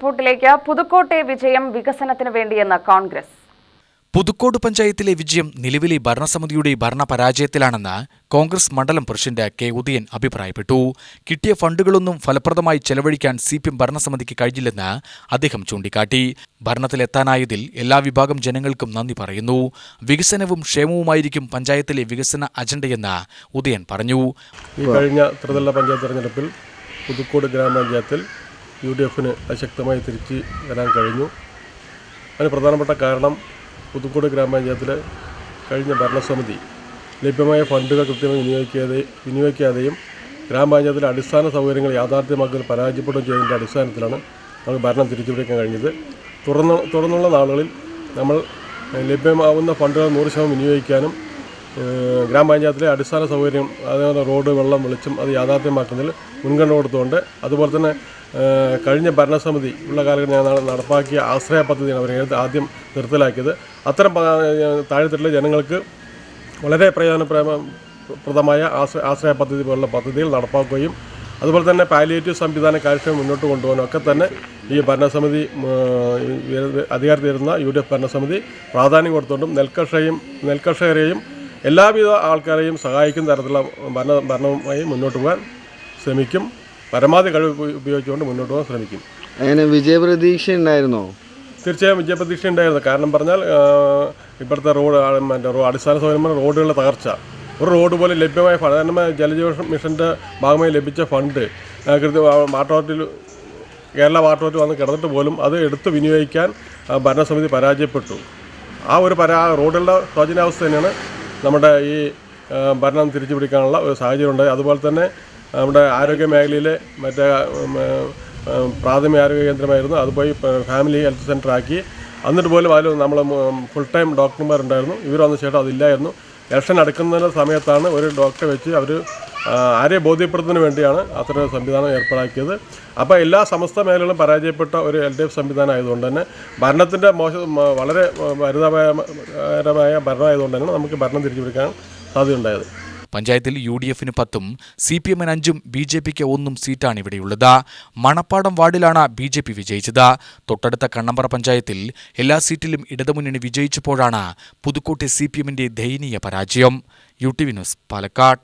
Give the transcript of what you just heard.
റിപ്പോർട്ടിലേക്ക് പുതുക്കോട്ടെ വിജയം വികസനത്തിന് വേണ്ടിയെന്ന് കോൺഗ്രസ്. പുതുക്കോട് പഞ്ചായത്തിലെ വിജയം നിലവിലെ ഭരണസമിതിയുടെ ഭരണപരാജയത്തിലാണെന്ന് കോൺഗ്രസ് മണ്ഡലം പ്രസിഡന്റ് കെ ഉദയൻ അഭിപ്രായപ്പെട്ടു. കിട്ടിയ ഫണ്ടുകളൊന്നും ഫലപ്രദമായി ചെലവഴിക്കാൻ CPM ഭരണസമിതിക്ക് കഴിഞ്ഞില്ലെന്ന് അദ്ദേഹം ചൂണ്ടിക്കാട്ടി. ഭരണത്തിലെത്താനായതിൽ എല്ലാ വിഭാഗം ജനങ്ങൾക്കും നന്ദി പറയുന്നു. വികസനവും ക്ഷേമവുമായിരിക്കും പഞ്ചായത്തിലെ വികസന അജണ്ടയെന്ന് ഉദയൻ പറഞ്ഞു. കഴിഞ്ഞ ത്രിതല പഞ്ചായത്ത് തെരഞ്ഞെടുപ്പിൽ പുതുക്കോട് ഗ്രാമപഞ്ചായത്തിൽ UDFന് അതിശക്തമായി തിരിച്ചു വരാൻ കഴിഞ്ഞു. അതിന് പ്രധാനപ്പെട്ട കാരണം പുതുക്കോട് ഗ്രാമപഞ്ചായത്തിൽ കഴിഞ്ഞ ഭരണസമിതി ലഭ്യമായ ഫണ്ടുകൾ കൃത്യമായി വിനിയോഗിക്കാതെയും ഗ്രാമപഞ്ചായത്തിലെ അടിസ്ഥാന സൗകര്യങ്ങൾ യാഥാർത്ഥ്യമാക്കുന്നതിൽ പരാജയപ്പെടുകയും ചെയ്തതിൻ്റെ അടിസ്ഥാനത്തിലാണ് നമുക്ക് ഭരണം തിരിച്ചുപിടിക്കാൻ കഴിഞ്ഞത്. തുടർന്നുള്ള നാളുകളിൽ നമ്മൾ ലഭ്യമാവുന്ന ഫണ്ടുകൾ 100% വിനിയോഗിക്കാനും ഗ്രാമപഞ്ചായത്തിലെ അടിസ്ഥാന സൗകര്യം, അതേപോലെ റോഡ്, വെള്ളം, വെളിച്ചം അത് യാഥാർത്ഥ്യമാക്കുന്നതിൽ മുൻഗണന കൊടുത്തുകൊണ്ട്, അതുപോലെ തന്നെ കഴിഞ്ഞ ഭരണസമിതി ഉള്ള കാലഘട്ടത്തിൽ നടപ്പാക്കിയ ആശ്രയ പദ്ധതിയാണ് അവർ ആദ്യം നിർത്തലാക്കിയത്. അത്തരം താഴെത്തട്ടിലെ ജനങ്ങൾക്ക് വളരെ പ്രയോജനപ്രദമായ ആശ്രയ പദ്ധതി പോലുള്ള പദ്ധതികൾ നടപ്പാക്കുകയും അതുപോലെ തന്നെ പാലിയേറ്റീവ് സംവിധാന കാര്യക്ഷമം മുന്നോട്ട് കൊണ്ടുപോകാനും ഒക്കെ തന്നെ ഈ ഭരണസമിതി അധികാരത്തിൽ വരുന്ന UDF ഭരണസമിതി പ്രാധാന്യം കൊടുത്തുകൊണ്ടും നെൽകർഷകരെയും എല്ലാവിധ ആൾക്കാരെയും സഹായിക്കുന്ന തരത്തിലുള്ള ഭരണവുമായി മുന്നോട്ട് പോകാൻ ശ്രമിക്കും. പരമാവധി കഴിവ് ഉപയോഗിച്ചുകൊണ്ട് മുന്നോട്ട് പോകാൻ ശ്രമിക്കും. അങ്ങനെ വിജയപ്രതീക്ഷ ഉണ്ടായിരുന്നോ? തീർച്ചയായും വിജയപ്രതീക്ഷ ഉണ്ടായിരുന്നു. കാരണം പറഞ്ഞാൽ ഇപ്പോഴത്തെ അടിസ്ഥാന സൗകര്യമായ റോഡുകളുടെ തകർച്ച, ഒരു റോഡ് പോലും ലഭ്യമായ ജലജീവൻ മിഷൻ്റെ ഭാഗമായി ലഭിച്ച ഫണ്ട് കേരള വാട്ടർ അതോറിറ്റി വന്ന് കിടന്നിട്ട് പോലും അത് എടുത്ത് വിനിയോഗിക്കാൻ ഭരണസമിതി പരാജയപ്പെട്ടു. ആ ഒരു റോഡുകളുടെ ശോചനാവസ്ഥ തന്നെയാണ് നമ്മുടെ ഈ ഭരണം തിരിച്ചു പിടിക്കാനുള്ള ഒരു സാഹചര്യം ഉണ്ടായി. അതുപോലെ തന്നെ നമ്മുടെ ആരോഗ്യ മേഖലയിലെ മറ്റേ പ്രാഥമിക ആരോഗ്യ കേന്ദ്രമായിരുന്നു, അത് പോയി ഫാമിലി ഹെൽത്ത് സെൻ്റർ ആക്കി. എന്നിട്ട് പോലും അതിൽ നമ്മൾ ഫുൾ ടൈം ഡോക്ടർമാരുണ്ടായിരുന്നു. ഇവർ വന്ന ശേഷം അതില്ലായിരുന്നു. ഇലക്ഷൻ അടുക്കുന്ന സമയത്താണ് ഒരു ഡോക്ടറെ വെച്ച് അവർ ആരെ ബോധ്യപ്പെടുത്തുന്നതിന് വേണ്ടിയാണ് അത്തരം സംവിധാനം ഏർപ്പാടാക്കിയത്. അപ്പോൾ എല്ലാ സമസ്ത മേഖലകളും പരാജയപ്പെട്ട ഒരു LDF സംവിധാനം ആയതുകൊണ്ട് തന്നെ ഭരണത്തിൻ്റെ വളരെ പരിതാപകരമായ ഭരണമായതുകൊണ്ട് തന്നെ നമുക്ക് ഭരണം തിരിച്ചു പിടിക്കാൻ സാധ്യതയുണ്ടായത്. പഞ്ചായത്തിൽ UDFന് 10ഉം CPMന് 5ഉം BJPക്ക് 1 സീറ്റാണ് ഇവിടെയുള്ളത്. മണപ്പാടം വാർഡിലാണ് BJP വിജയിച്ചത്. തൊട്ടടുത്ത കണ്ണമ്പ്ര പഞ്ചായത്തിൽ എല്ലാ സീറ്റിലും ഇടതുമുന്നണി വിജയിച്ചപ്പോഴാണ് പുതുക്കോട്ടെ CPMന്റെ ദയനീയ പരാജയം. UTV news, Palakkad.